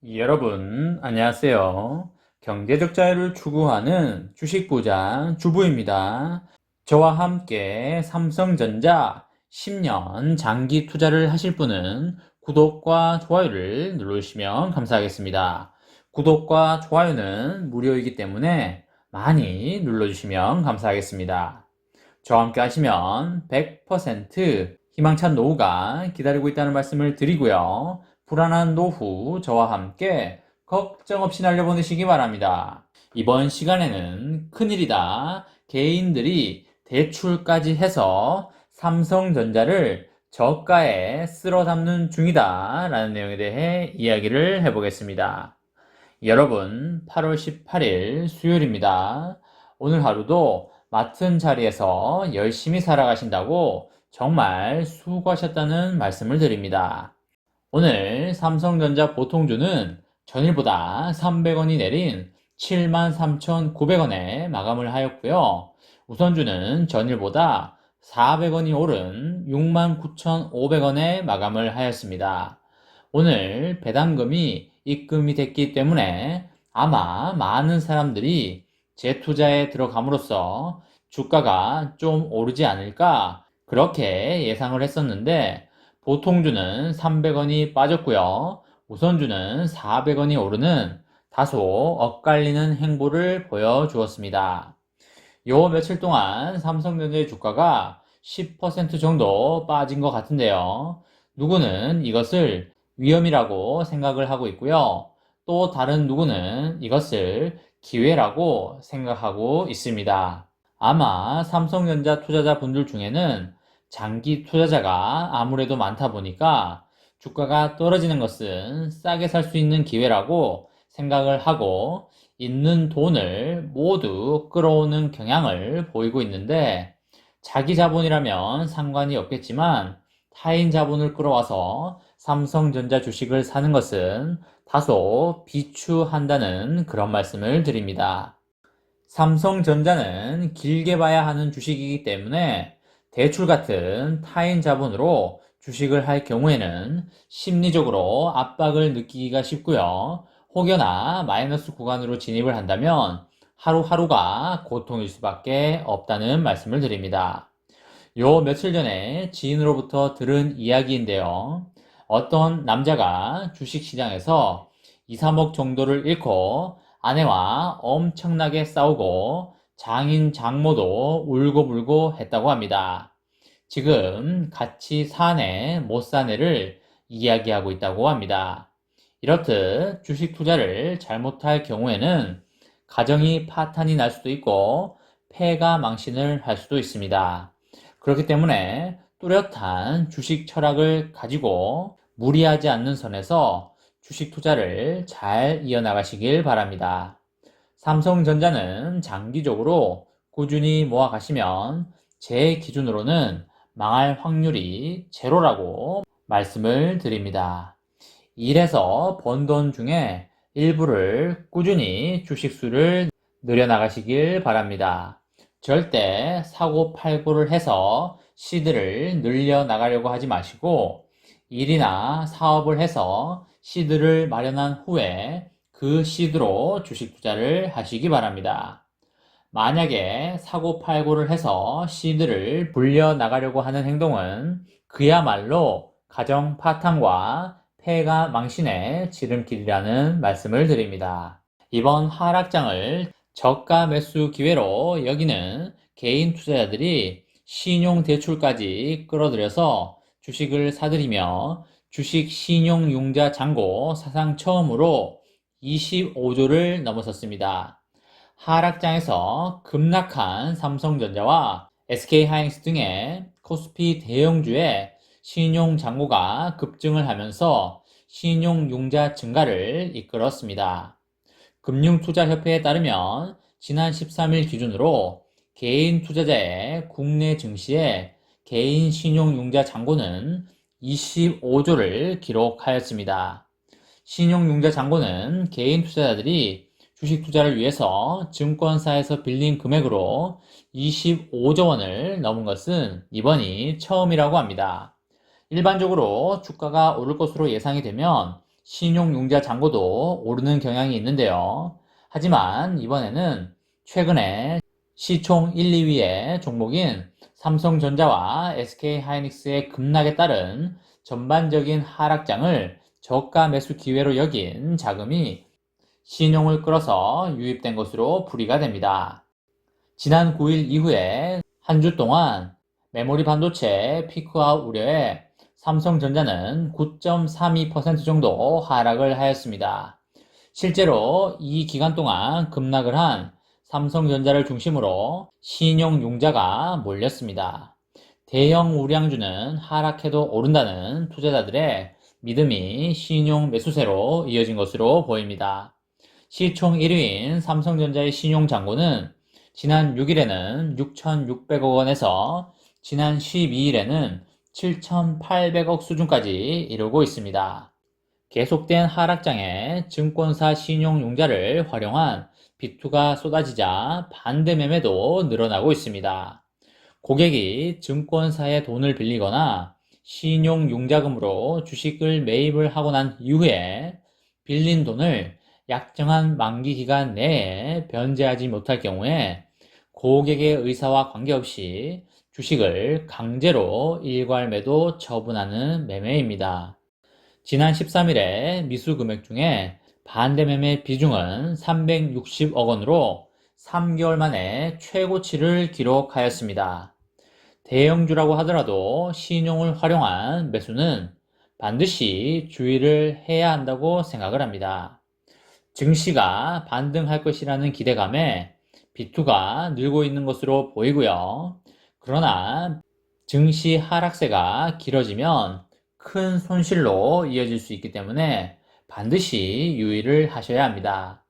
여러분, 안녕하세요. 경제적 자유를 추구하는 주식부장 주부입니다. 저와 함께 삼성전자 10년 장기 투자를 하실 분은 구독과 좋아요를 눌러주시면 감사하겠습니다. 구독과 좋아요는 무료이기 때문에 많이 눌러주시면 감사하겠습니다. 저와 함께 하시면 100% 희망찬 노후가 기다리고 있다는 말씀을 드리고요. 불안한 노후 저와 함께 걱정 없이 날려보내시기 바랍니다. 이번 시간에는 큰일이다. 개인들이 대출까지 해서 삼성전자를 저가에 쓸어 담는 중이다 라는 내용에 대해 이야기를 해보겠습니다. 여러분, 8월 18일 수요일입니다. 오늘 하루도 맡은 자리에서 열심히 살아가신다고 정말 수고하셨다는 말씀을 드립니다. 오늘 삼성전자 보통주는 전일보다 300원이 내린 73,900원에 마감을 하였고요. 우선주는 전일보다 400원이 오른 69,500원에 마감을 하였습니다. 오늘 배당금이 입금이 됐기 때문에 아마 많은 사람들이 재투자에 들어감으로써 주가가 좀 오르지 않을까 그렇게 예상을 했었는데 보통주는 300원이 빠졌고요. 우선주는 400원이 오르는 다소 엇갈리는 행보를 보여주었습니다. 요 며칠 동안 삼성전자의 주가가 10% 정도 빠진 것 같은데요. 누구는 이것을 위험이라고 생각을 하고 있고요. 또 다른 누구는 이것을 기회라고 생각하고 있습니다. 아마 삼성전자 투자자분들 중에는 장기 투자자가 아무래도 많다 보니까 주가가 떨어지는 것은 싸게 살 수 있는 기회라고 생각을 하고 있는 돈을 모두 끌어오는 경향을 보이고 있는데 자기 자본이라면 상관이 없겠지만 타인 자본을 끌어와서 삼성전자 주식을 사는 것은 다소 비추한다는 그런 말씀을 드립니다. 삼성전자는 길게 봐야 하는 주식이기 때문에 대출 같은 타인 자본으로 주식을 할 경우에는 심리적으로 압박을 느끼기가 쉽고요. 혹여나 마이너스 구간으로 진입을 한다면 하루하루가 고통일 수밖에 없다는 말씀을 드립니다. 요 며칠 전에 지인으로부터 들은 이야기인데요. 어떤 남자가 주식시장에서 2, 3억 정도를 잃고 아내와 엄청나게 싸우고 장인 장모도 울고불고 했다고 합니다. 지금 같이 사내 못 사내를 이야기하고 있다고 합니다. 이렇듯 주식 투자를 잘못할 경우에는 가정이 파탄이 날 수도 있고 폐가 망신을 할 수도 있습니다. 그렇기 때문에 뚜렷한 주식 철학을 가지고 무리하지 않는 선에서 주식 투자를 잘 이어나가시길 바랍니다. 삼성전자는 장기적으로 꾸준히 모아가시면 제 기준으로는 망할 확률이 제로라고 말씀을 드립니다. 일해서 번 돈 중에 일부를 꾸준히 주식수를 늘려나가시길 바랍니다. 절대 사고 팔고를 해서 시드를 늘려나가려고 하지 마시고 일이나 사업을 해서 시드를 마련한 후에 그 시드로 주식 투자를 하시기 바랍니다. 만약에 사고팔고를 해서 시드를 불려나가려고 하는 행동은 그야말로 가정 파탄과 폐가 망신의 지름길이라는 말씀을 드립니다. 이번 하락장을 저가 매수 기회로 여기는 개인 투자자들이 신용대출까지 끌어들여서 주식을 사들이며 주식 신용융자 잔고 사상 처음으로 25조를 넘어섰습니다. 하락장에서 급락한 삼성전자와 SK하이닉스 등의 코스피 대형주의 신용잔고가 급증을 하면서 신용융자 증가를 이끌었습니다. 금융투자협회에 따르면 지난 13일 기준으로 개인 투자자의 국내 증시의 개인 신용융자 잔고는 25조를 기록하였습니다. 신용융자 잔고는 개인 투자자들이 주식 투자를 위해서 증권사에서 빌린 금액으로 25조 원을 넘은 것은 이번이 처음이라고 합니다. 일반적으로 주가가 오를 것으로 예상이 되면 신용융자 잔고도 오르는 경향이 있는데요. 하지만 이번에는 최근에 시총 1, 2위의 종목인 삼성전자와 SK하이닉스의 급락에 따른 전반적인 하락장을 저가 매수 기회로 여긴 자금이 신용을 끌어서 유입된 것으로 풀이가 됩니다. 지난 9일 이후에 한 주 동안 메모리 반도체 피크아웃 우려에 삼성전자는 9.32% 정도 하락을 하였습니다. 실제로 이 기간 동안 급락을 한 삼성전자를 중심으로 신용융자가 몰렸습니다. 대형 우량주는 하락해도 오른다는 투자자들의 믿음이 신용 매수세로 이어진 것으로 보입니다. 시총 1위인 삼성전자의 신용잔고는 지난 6일에는 6,600억 원에서 지난 12일에는 7,800억 수준까지 이르고 있습니다. 계속된 하락장에 증권사 신용융자를 활용한 비투가 쏟아지자 반대 매매도 늘어나고 있습니다. 고객이 증권사에 돈을 빌리거나 신용융자금으로 주식을 매입을 하고 난 이후에 빌린 돈을 약정한 만기 기간 내에 변제하지 못할 경우에 고객의 의사와 관계없이 주식을 강제로 일괄 매도 처분하는 매매입니다. 지난 13일에 미수 금액 중에 반대 매매 비중은 360억 원으로 3개월 만에 최고치를 기록하였습니다. 대형주라고 하더라도 신용을 활용한 매수는 반드시 주의를 해야 한다고 생각을 합니다. 증시가 반등할 것이라는 기대감에 비투가 늘고 있는 것으로 보이고요. 그러나 증시 하락세가 길어지면 큰 손실로 이어질 수 있기 때문에 반드시 유의를 하셔야 합니다.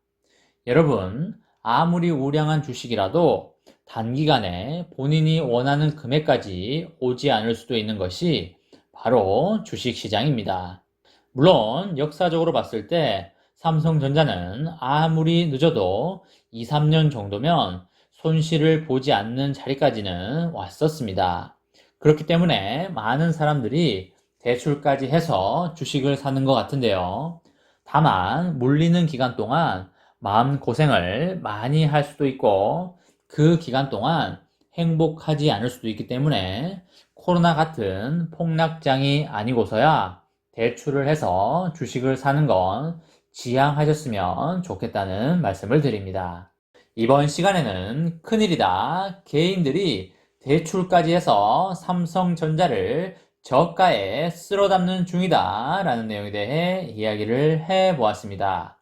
여러분, 아무리 우량한 주식이라도 단기간에 본인이 원하는 금액까지 오지 않을 수도 있는 것이 바로 주식시장입니다. 물론 역사적으로 봤을 때 삼성전자는 아무리 늦어도 2, 3년 정도면 손실을 보지 않는 자리까지는 왔었습니다. 그렇기 때문에 많은 사람들이 대출까지 해서 주식을 사는 것 같은데요. 다만 물리는 기간 동안 마음고생을 많이 할 수도 있고 그 기간 동안 행복하지 않을 수도 있기 때문에 코로나 같은 폭락장이 아니고서야 대출을 해서 주식을 사는 건 지양하셨으면 좋겠다는 말씀을 드립니다. 이번 시간에는 큰일이다. 개인들이 대출까지 해서 삼성전자를 저가에 쓸어 담는 중이다 라는 내용에 대해 이야기를 해보았습니다.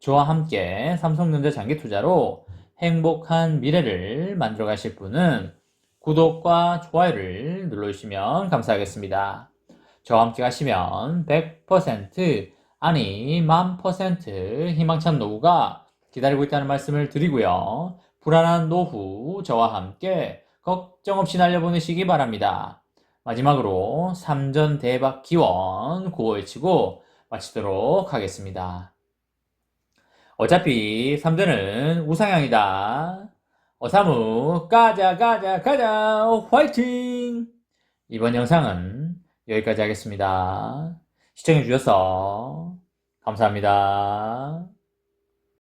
저와 함께 삼성전자 장기 투자로 행복한 미래를 만들어 가실 분은 구독과 좋아요를 눌러주시면 감사하겠습니다. 저와 함께 가시면 100% 아니 1000% 희망찬 노후가 기다리고 있다는 말씀을 드리고요. 불안한 노후 저와 함께 걱정 없이 날려보내시기 바랍니다. 마지막으로 3전 대박 기원 구호 외치고 마치도록 하겠습니다. 어차피 3전은 우상향이다. 어사무 가자 가자 가자 화이팅! 이번 영상은 여기까지 하겠습니다. 시청해주셔서 감사합니다.